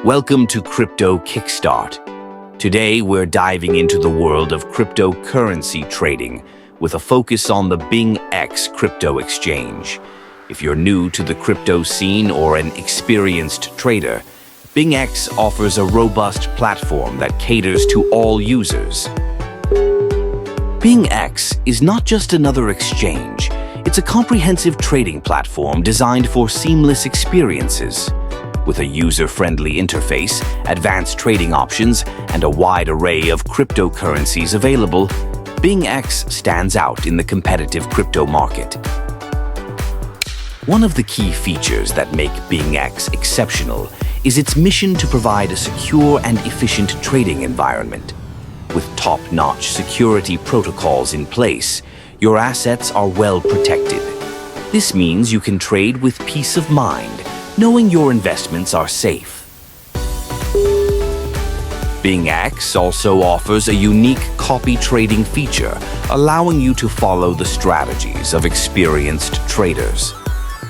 Welcome to Crypto Kickstart. Today, we're diving into the world of cryptocurrency trading with a focus on the BingX crypto exchange. If you're new to the crypto scene or an experienced trader, BingX offers a robust platform that caters to all users. BingX is not just another exchange. It's a comprehensive trading platform designed for seamless experiences. With a user-friendly interface, advanced trading options, and a wide array of cryptocurrencies available, BingX stands out in the competitive crypto market. One of the key features that make BingX exceptional is its mission to provide a secure and efficient trading environment. With top-notch security protocols in place, your assets are well protected. This means you can trade with peace of mind, knowing your investments are safe. BingX also offers a unique copy trading feature, allowing you to follow the strategies of experienced traders.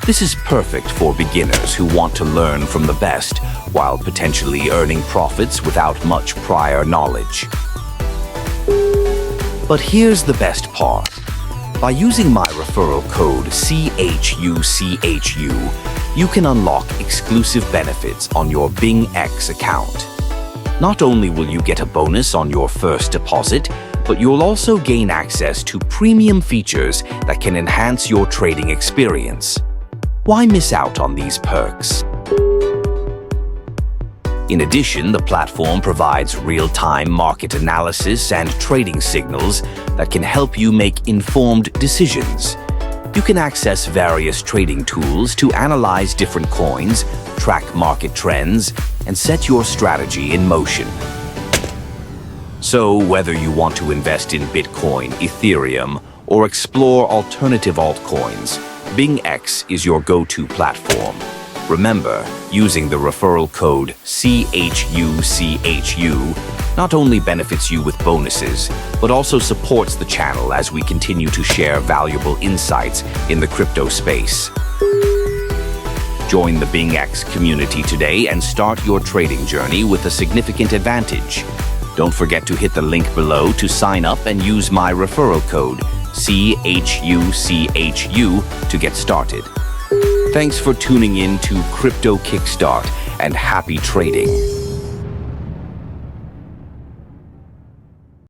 This is perfect for beginners who want to learn from the best while potentially earning profits without much prior knowledge. But here's the best part. By using my referral code CHUCHU, you can unlock exclusive benefits on your BingX account. Not only will you get a bonus on your first deposit, but you'll also gain access to premium features that can enhance your trading experience. Why miss out on these perks? In addition, the platform provides real-time market analysis and trading signals that can help you make informed decisions. You can access various trading tools to analyze different coins, track market trends, and set your strategy in motion. So, whether you want to invest in Bitcoin, Ethereum, or explore alternative altcoins, BingX is your go-to platform. Remember, using the referral code CHUCHU not only benefits you with bonuses, but also supports the channel as we continue to share valuable insights in the crypto space. Join the BingX community today and start your trading journey with a significant advantage. Don't forget to hit the link below to sign up and use my referral code CHUCHU to get started. Thanks for tuning in to Crypto Kickstart and happy trading.